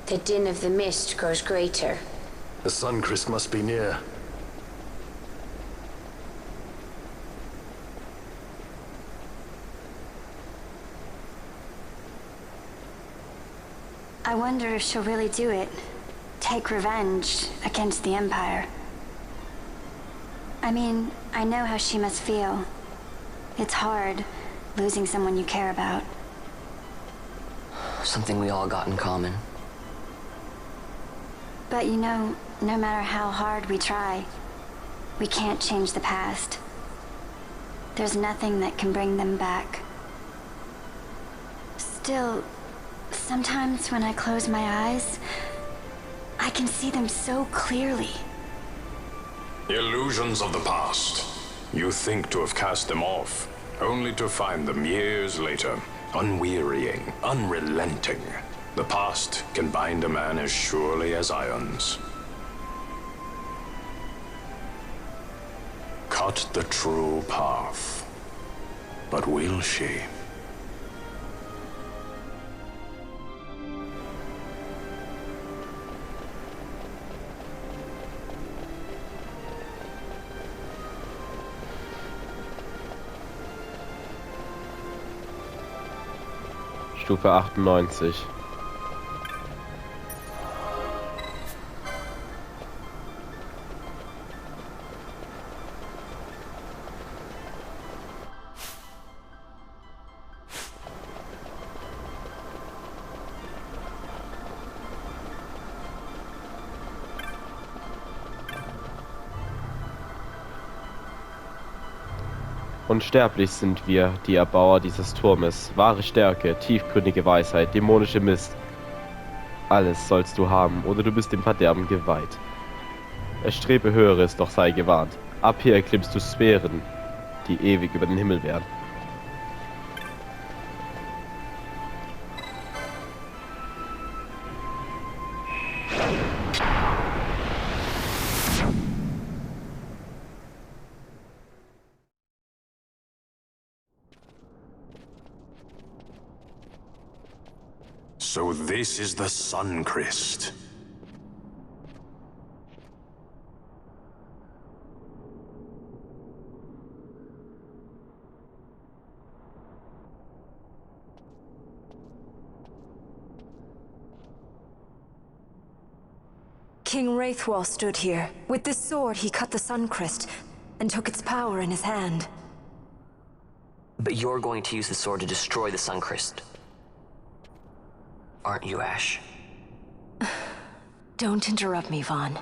The din of the mist grows greater. The Suncrest must be near. I wonder if she'll really do it. Take revenge against the Empire. I mean, I know how she must feel. It's hard, losing someone you care about. Something we all got in common. But you know, no matter how hard we try, we can't change the past. There's nothing that can bring them back. Still, sometimes when I close my eyes, I can see them so clearly. Illusions of the past. You think to have cast them off, only to find them years later, unwearying, unrelenting. The past can bind a man as surely as irons. Cut the true path. But will she? Stufe 98. Unsterblich sind wir, die Erbauer dieses Turmes. Wahre Stärke, tiefgründige Weisheit, dämonische Mist. Alles sollst du haben, oder du bist dem Verderben geweiht. Erstrebe Höheres, doch sei gewarnt. Ab hier erklimmst du Sphären, die ewig über den Himmel wären. So this is the Suncrest. King Wraithwall stood here. With this sword, he cut the Suncrest and took its power in his hand. But you're going to use the sword to destroy the Suncrest. Aren't you, Ash? Don't interrupt me, Vaughn.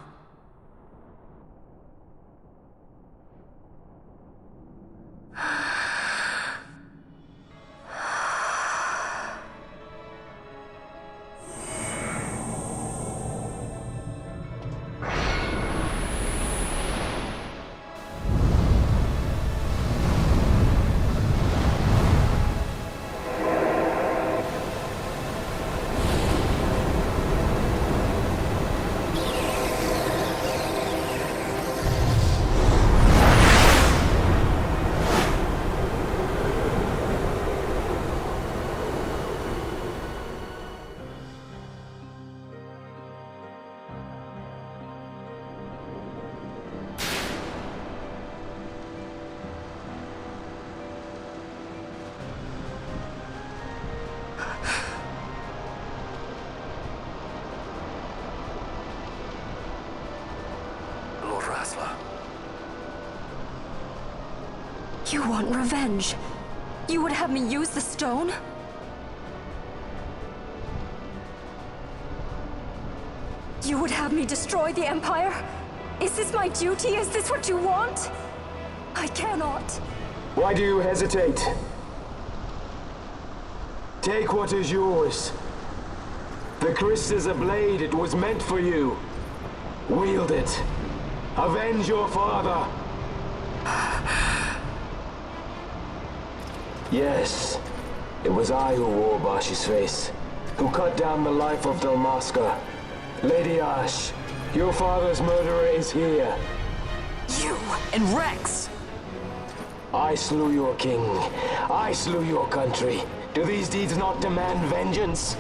You want revenge? You would have me use the stone? You would have me destroy the Empire? Is this my duty? Is this what you want? I cannot. Why do you hesitate? Take what is yours. The Christ is a blade. It was meant for you. Wield it. Avenge your father. Yes, it was I who wore Bashi's face, who cut down the life of Dalmasca. Lady Ash, your father's murderer is here. You and Rex! I slew your king. I slew your country. Do these deeds not demand vengeance?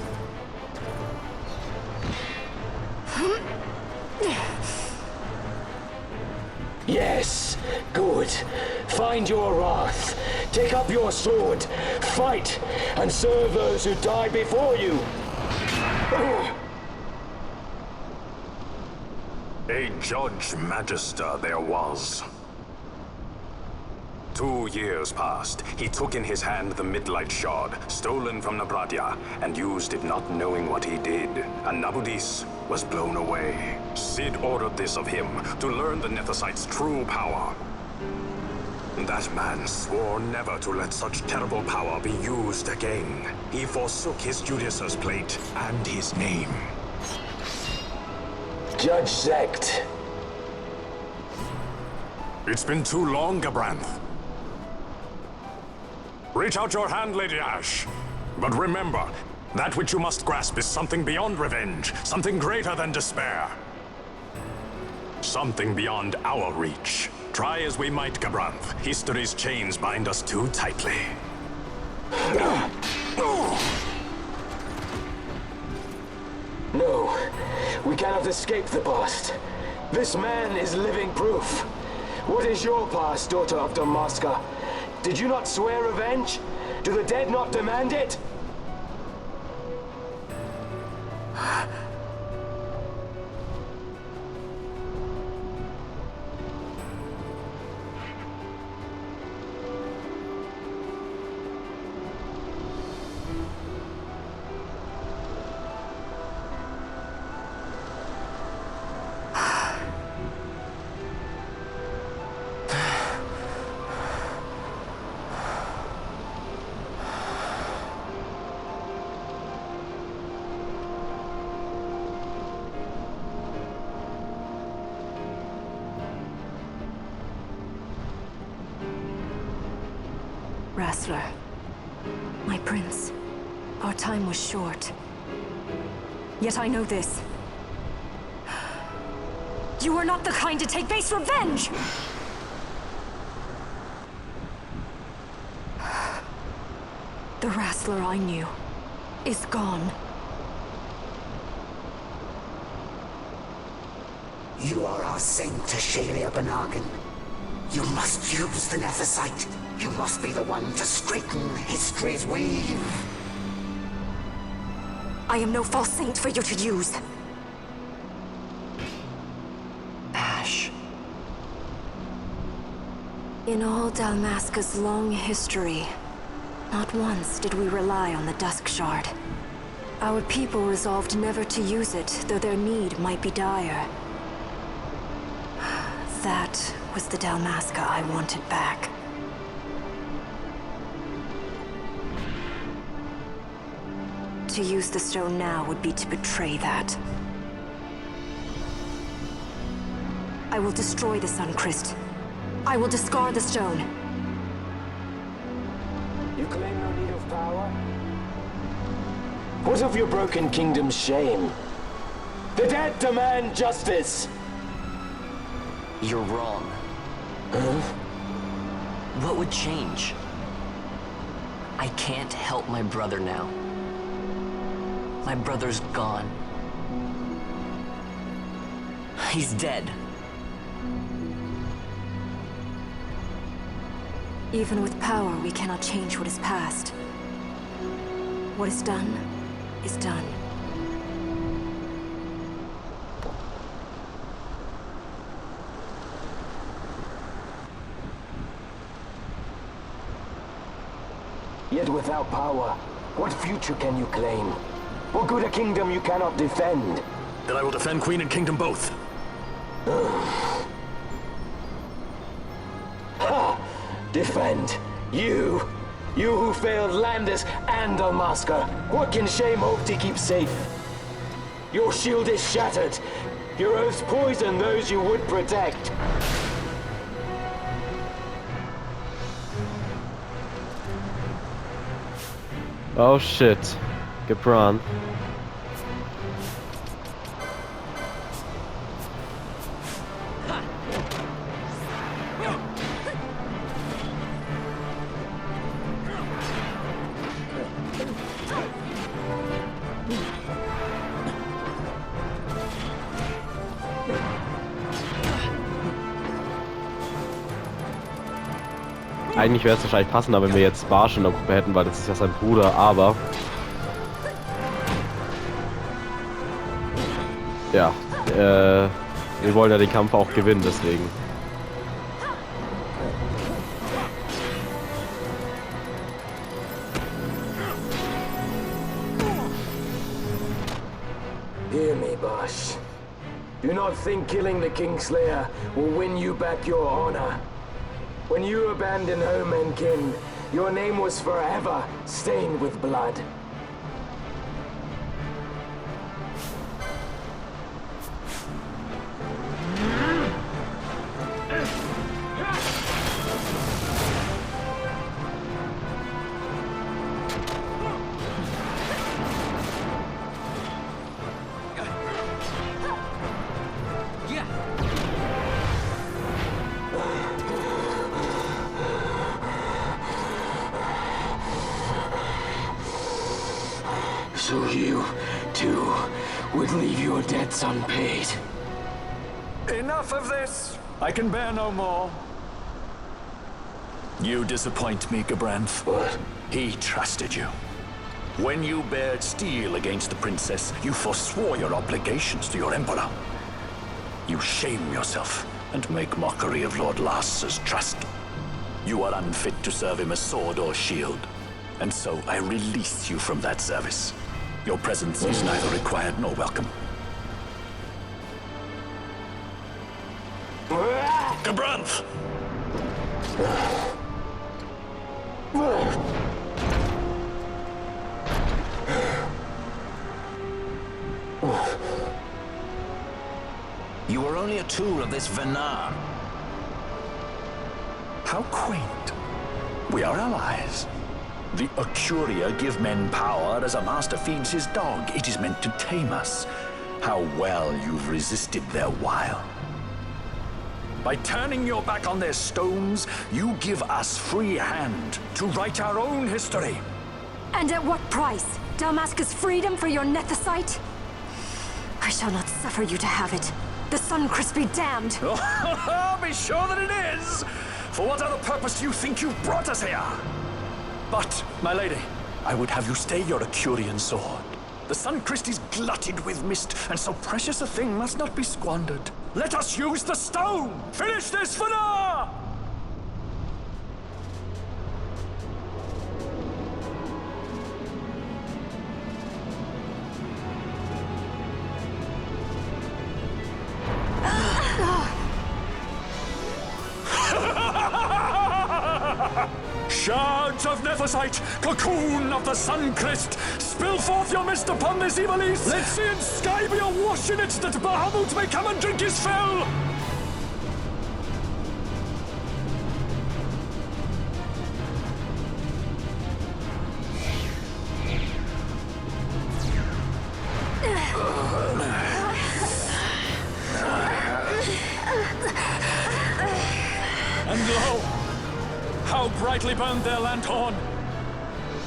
Yes, good. Find your wrath. Take up your sword. Fight, and serve those who died before you. A Judge Magister there was. 2 years passed. He took in his hand the Midlight Shard, stolen from Nabradia, and used it not knowing what he did. And Nabudis was blown away. Sid ordered this of him, to learn the Nethicite's true power. That man swore never to let such terrible power be used again. He forsook his Judicer's plate and his name. Judge Zect. It's been too long, Gabranth. Reach out your hand, Lady Ash. But remember, that which you must grasp is something beyond revenge, something greater than despair. Something beyond our reach. Try as we might, Gabranth, history's chains bind us too tightly. No, we cannot escape the past. This man is living proof. What is your past, daughter of Damaska? Did you not swear revenge? Do the dead not demand it? Wrestler. My prince. Our time was short. Yet I know this. You are not the kind to take base revenge! The Wrestler I knew is gone. You are our saint, Tashalia Banaghan. You must use the Nethicite. You must be the one to straighten history's weave. I am no false saint for you to use. Ash. In all Dalmasca's long history, not once did we rely on the Dusk Shard. Our people resolved never to use it, though their need might be dire. That was the Dalmasca I wanted back. To use the stone now would be to betray that. I will destroy the Suncrest. I will discard the stone. You claim no need of power? What of your broken kingdom's shame? The dead demand justice! You're wrong. Huh? What would change? I can't help my brother now. My brother's gone. He's dead. Even with power, we cannot change what is past. What is done, is done. Yet without power, what future can you claim? What good a kingdom you cannot defend? Then I will defend Queen and Kingdom both. Ha! Defend? You? You who failed Landis and Dalmasca. What can shame hope to keep safe? Your shield is shattered. Your oaths poison those you would protect. Oh shit. Gabranth. eigentlich wäre es wahrscheinlich passender, wenn wir jetzt Barsch in der Gruppe hätten, weil das ist ja sein Bruder, aber... Ja, wir wollen ja den Kampf auch gewinnen, deswegen. Hear me, Bosch. Do not think killing the Kingslayer will win you back your honor. When you abandoned home and kin, your name was forever stained with blood. So you, too, would leave your debts unpaid. Enough of this! I can bear no more. You disappoint me, Gabranth. What? He trusted you. When you bared steel against the princess, you forswore your obligations to your emperor. You shame yourself and make mockery of Lord Lars's trust. You are unfit to serve him as sword or shield, and so I release you from that service. Your presence is neither required nor welcome. Gabranth! You were only a tool of this Venar. How quaint. We are allies. The Ocuria give men power as a master feeds his dog. It is meant to tame us. How well you've resisted their wile. By turning your back on their stones, you give us free hand to write our own history. And at what price? Dalmasca's freedom for your Nethicite? I shall not suffer you to have it. The Sunchrist be damned! Be sure that it is! For what other purpose do you think you've brought us here? But, my lady, I would have you stay your Acurian sword. The Sunchrist is glutted with mist, and so precious a thing must not be squandered. Let us use the stone! Finish this for now! Shards of Nethicite, cocoon of the Sunchrist, spill forth your mist upon this evil east. Let sea and sky be awash in it, that Bahamut may come and drink his fill. And lo, how brightly burned their lanthorn!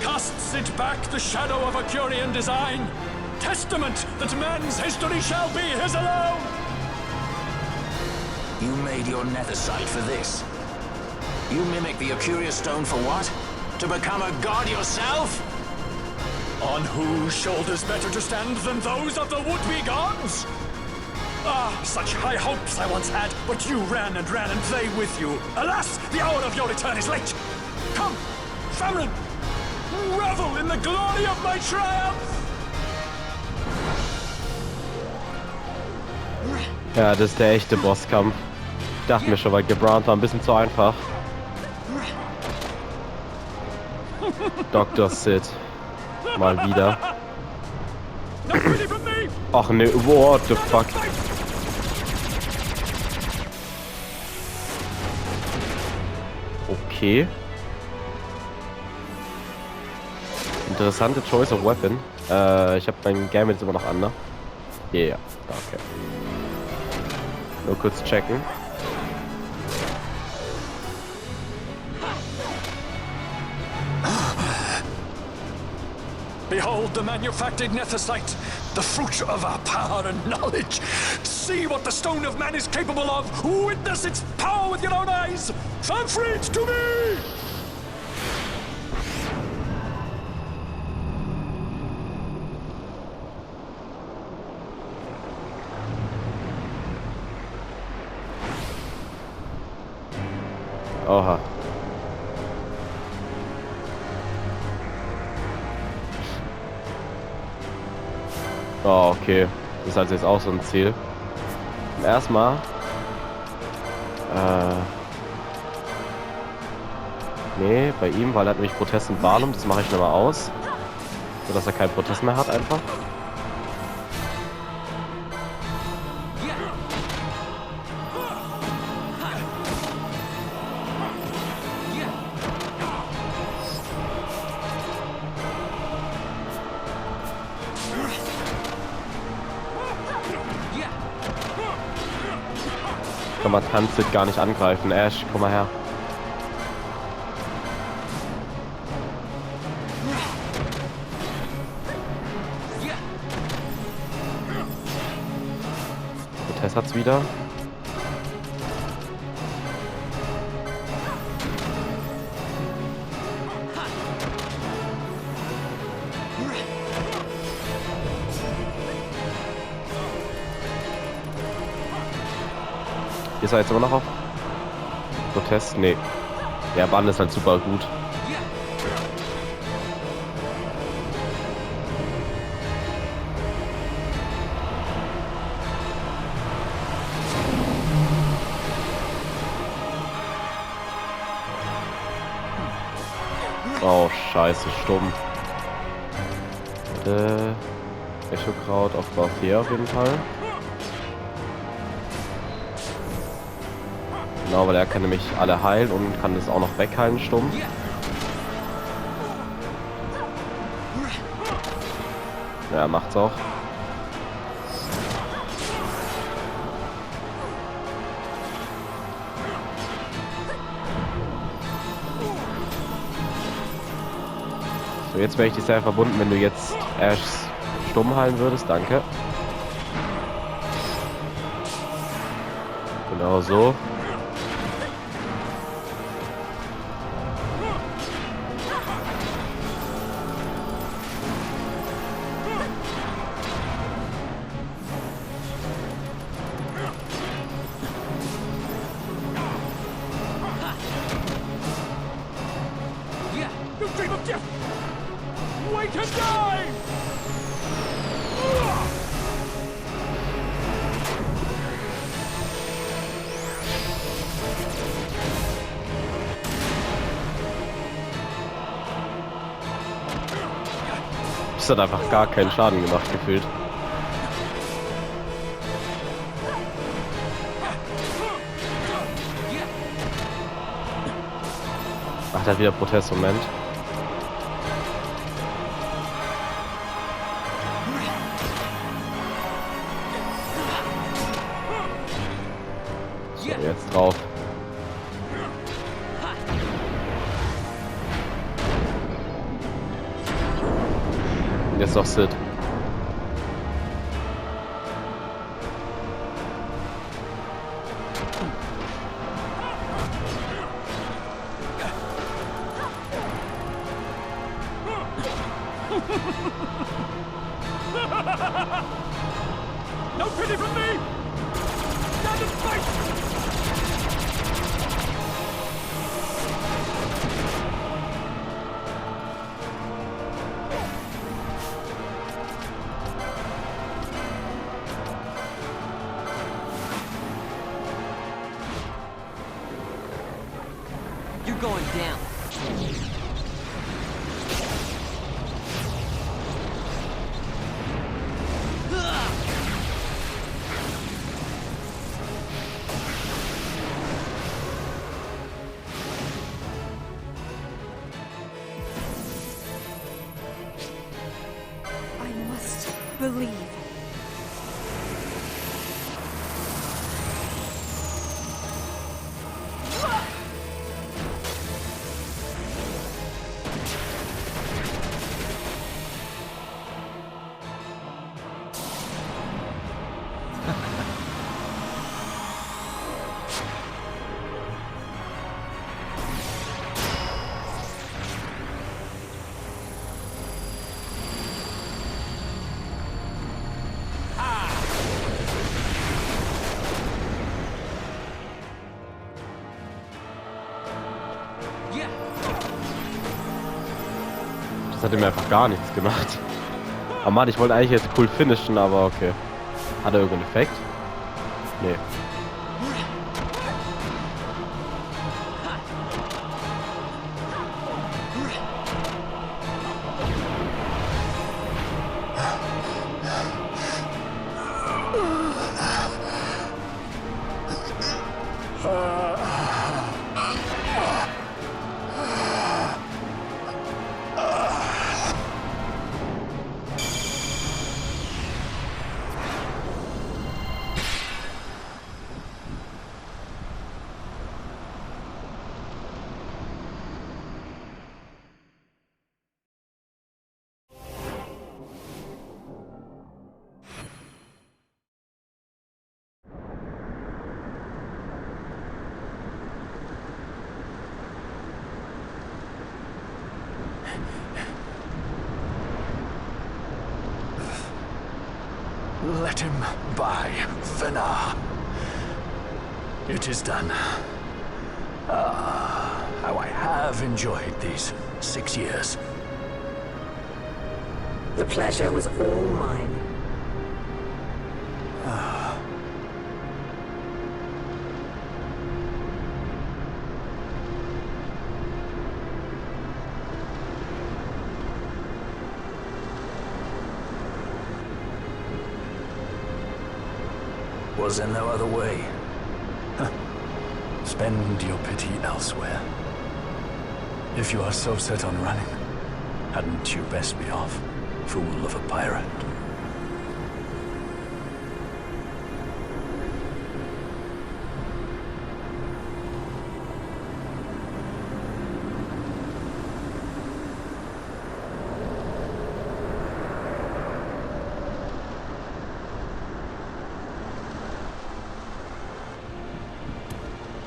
Casts it back the shadow of a Curian design, testament that man's history shall be his alone! You made your Nethicite for this. You mimic the Ocuria stone for what? To become a god yourself? On whose shoulders better to stand than those of the would-be gods? Ah, such high hopes I once had, but you ran and they with you. Alas, the hour of your return is late. Come, family, revel in the glory of my triumph! Ja, das ist der echte Bosskampf. Ich dachte mir schon, weil Gabranth war ein bisschen zu einfach. Dr. Sid. Mal wieder. Ach ne, what the fuck? Okay. Interessante Choice of Weapon. Ich habe mein Game jetzt immer noch an, ne? Ja, okay. Nur kurz checken. Behold the manufactured Nethicite, the fruit of our power and knowledge. See what the stone of man is capable of. Witness its power with your own eyes. Fanfreed to me! Oha. Oh, okay. Das ist also jetzt auch so ein Ziel. Erstmal. Nee, bei ihm, weil er hat nämlich Protest und Wahlum. Das mache ich nochmal aus. So dass er keinen Protest mehr hat einfach. Kann man Tanzit gar nicht angreifen. Ash, komm mal her. Protest hat's wieder. Ist er jetzt immer noch auf Protest? Nee. Der Bann ist halt super gut. Oh, scheiße, stumm. Echo-Kraut auf Barthier auf jeden Fall. Genau, weil er kann nämlich alle heilen und kann das auch noch wegheilen, stumm. Ja, macht's auch. So, jetzt wäre ich dir sehr verbunden, wenn du jetzt Ashs stumm heilen würdest. Danke. Genau so. Das hat einfach gar keinen Schaden gemacht, gefühlt. Ach, der hat wieder Protest, Moment. So, jetzt drauf. Jetzt noch Sid. No pity from me! Stand and fight! You're going down. I must believe. Das hat ihm einfach gar nichts gemacht. Oh Mann, ich wollte eigentlich jetzt cool finishen, aber okay. Hat er irgendeinen Effekt? Nee. Let him by, Venar. It is done. Ah, how I have enjoyed these 6 years. The pleasure was all mine. Was there no other way? Spend your pity elsewhere. If you are so set on running, hadn't you best be off, fool of a pirate?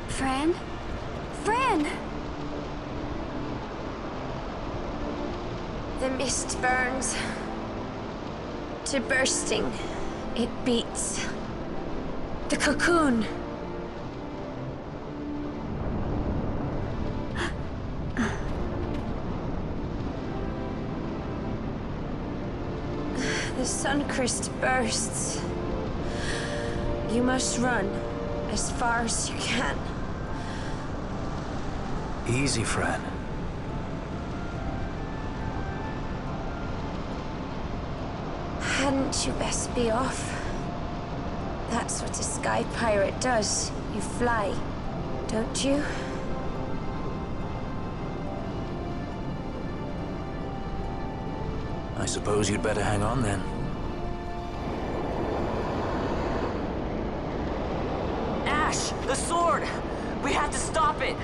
Fran? Fran! The mist burns to bursting. It beats. The cocoon. The Suncrist bursts. You must run as far as you can. Easy, Fran. Hadn't you best be off? That's what a sky pirate does. You fly, don't you? I suppose you'd better hang on then. Ash! The sword! We have to stop it!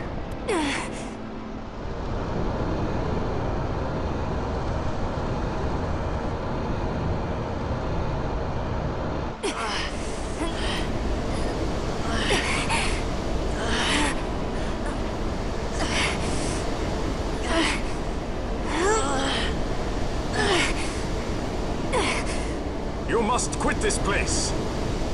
You must quit this place.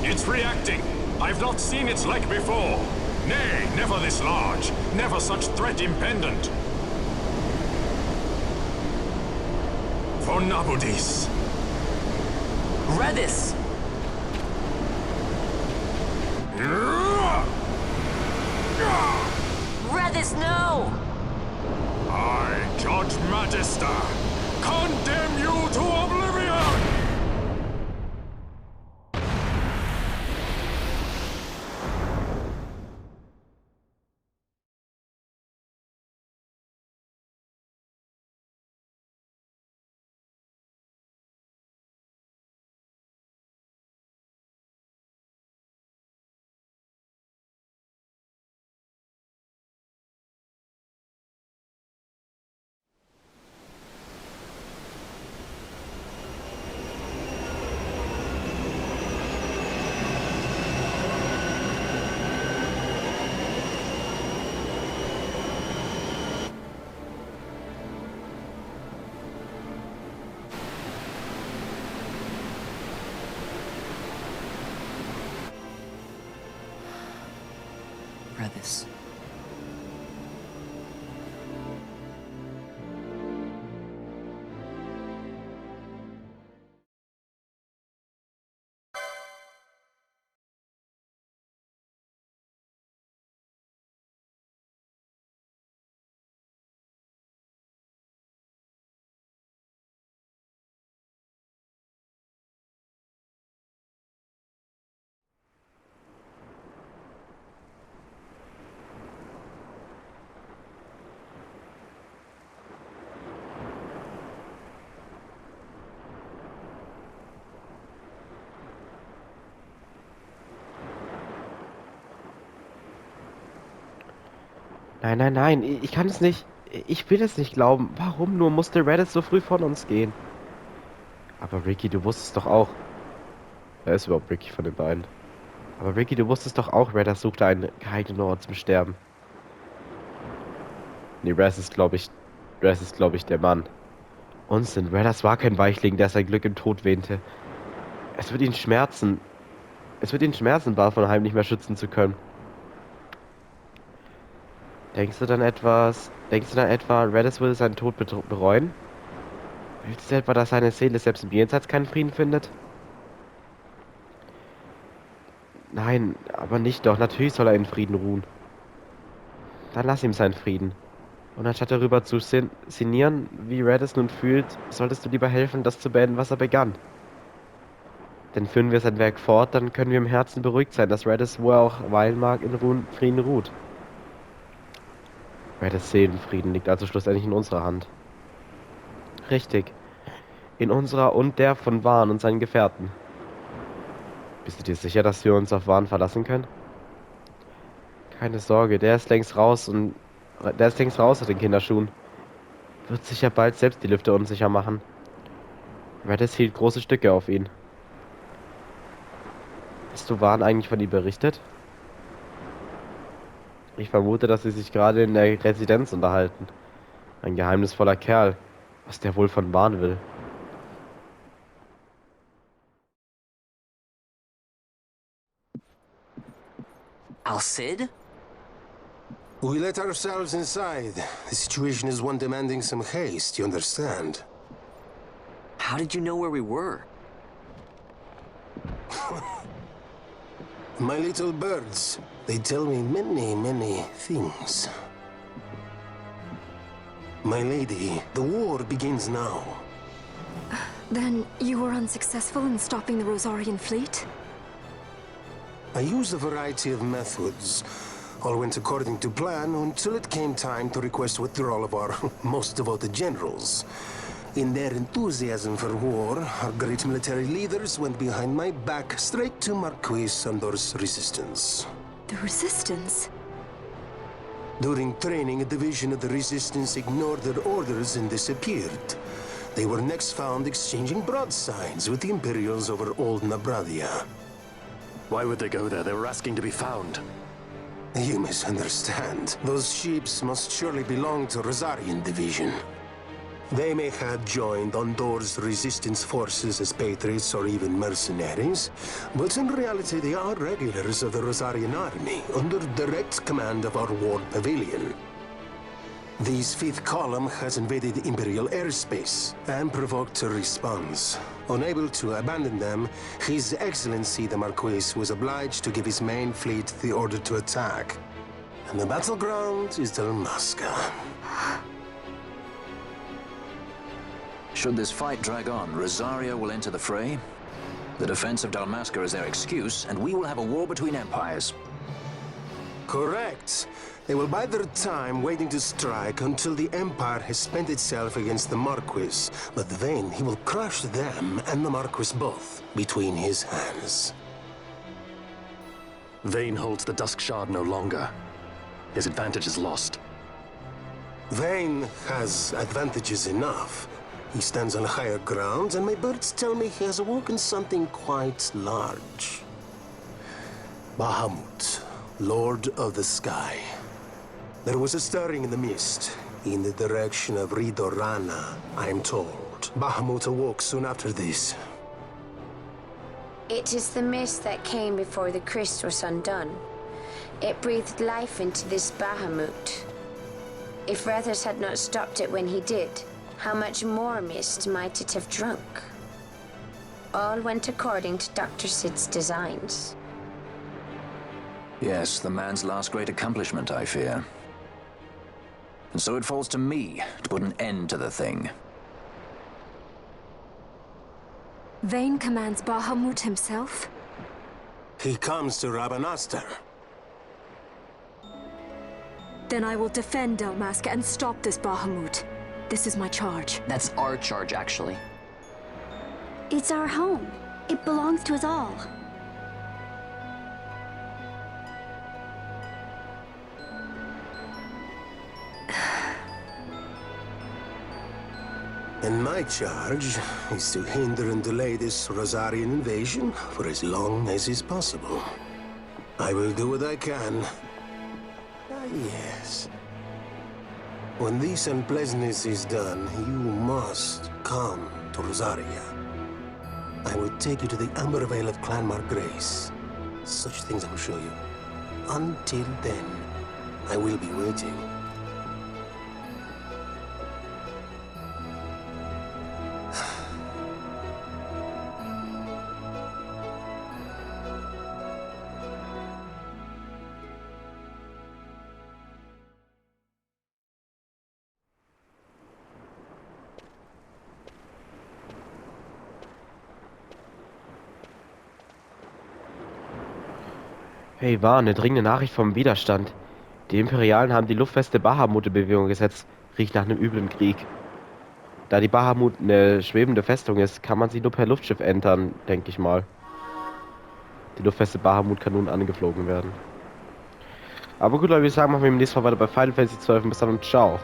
It's reacting. I've not seen its like before. Nay, never this large. Never such threat impendent. For Nabudis. Redis! Redis, no! I, Judge Magister, condemn you to oblivion! Redis. Nein, nein, nein, ich kann es nicht. Ich will es nicht glauben. Warum nur musste Reddit so früh von uns gehen? Aber Ricky, du wusstest doch auch. Wer ist überhaupt Ricky von den beiden? Aber Ricky, du wusstest doch auch, Reddit suchte einen geeigneten Ort zum Sterben. Nee, Raz ist, glaube ich, der Mann. Unsinn, Reddit war kein Weichling, der sein Glück im Tod wähnte. Es wird ihn schmerzen. Es wird ihn schmerzen, Barfonheim nicht mehr schützen zu können. Denkst du dann etwa, Reddit würde seinen Tod bereuen? Willst du etwa, dass seine Seele selbst im Jenseits keinen Frieden findet? Nein, aber nicht doch. Natürlich soll er in Frieden ruhen. Dann lass ihm seinen Frieden. Und anstatt darüber zu sinnieren, wie Red es nun fühlt, solltest du lieber helfen, das zu beenden, was er begann. Denn führen wir sein Werk fort, dann können wir im Herzen beruhigt sein, dass Redis, wo er auch weilen mag, in Frieden ruht. Redis Seelenfrieden liegt also schlussendlich in unserer Hand. Richtig. In unserer und der von Vahn und seinen Gefährten. Bist du dir sicher, dass wir uns auf Vahn verlassen können? Keine Sorge, der ist längst raus aus den Kinderschuhen. Wird sicher bald selbst die Lüfte unsicher machen. Redis hielt große Stücke auf ihn. Hast du Vahn eigentlich von ihm berichtet? Ich vermute, dass sie sich gerade in der Residenz unterhalten. Ein geheimnisvoller Kerl. Was der wohl von Vahn will. Al-Cid? We let ourselves inside. The situation is one demanding some haste, you understand? How did you know where we were? My little birds, they tell me many things. My lady, the war begins now. Then you were unsuccessful in stopping the Rosarian fleet? I used a variety of methods. All went according to plan until it came time to request withdrawal of our most devoted generals. In their enthusiasm for war, our great military leaders went behind my back straight to Marquis Sandor's resistance. The Resistance? During training, a division of the Resistance ignored their orders and disappeared. They were next found exchanging broadsides with the Imperials over Old Nabradia. Why would they go there? They were asking to be found. You misunderstand. Those ships must surely belong to Rosarian Division. They may have joined Ondor's resistance forces as patriots or even mercenaries, but in reality they are regulars of the Rosarian army, under direct command of our war pavilion. This fifth column has invaded Imperial airspace and provoked a response. Unable to abandon them, His Excellency the Marquis was obliged to give his main fleet the order to attack. And the battleground is Dalmasca. Should this fight drag on, Rosaria will enter the fray. The defense of Dalmasca is their excuse, and we will have a war between empires. Correct. They will bide their time waiting to strike until the Empire has spent itself against the Marquis. But then he will crush them and the Marquis both between his hands. Vayne holds the Dusk Shard no longer. His advantage is lost. Vayne has advantages enough. He stands on higher ground, and my birds tell me he has awoken something quite large. Bahamut, Lord of the Sky. There was a stirring in the mist, in the direction of Ridorana, I am told. Bahamut awoke soon after this. It is the mist that came before the Christ was undone. It breathed life into this Bahamut. If Rethers had not stopped it when he did, how much more mist might it have drunk? All went according to Dr. Sid's designs. Yes, the man's last great accomplishment, I fear. And so it falls to me to put an end to the thing. Vayne commands Bahamut himself? He comes to Rabanastar. Then I will defend Dalmasca and stop this Bahamut. This is my charge. That's our charge, actually. It's our home. It belongs to us all. And my charge is to hinder and delay this Rosarian invasion for as long as is possible. I will do what I can. Ah, yes. When this unpleasantness is done, you must come to Rosaria. I will take you to the Amber Vale of Clan Margrace. Such things I will show you. Until then, I will be waiting. Hey, war eine dringende Nachricht vom Widerstand. Die Imperialen haben die luftfeste Bahamut in Bewegung gesetzt. Riecht nach einem üblen Krieg. Da die Bahamut eine schwebende Festung ist, kann man sie nur per Luftschiff entern, denke ich mal. Die luftfeste Bahamut kann nun angeflogen werden. Aber gut, Leute, wir sagen, machen wir im nächsten Mal weiter bei Final Fantasy 12. Bis dann und ciao.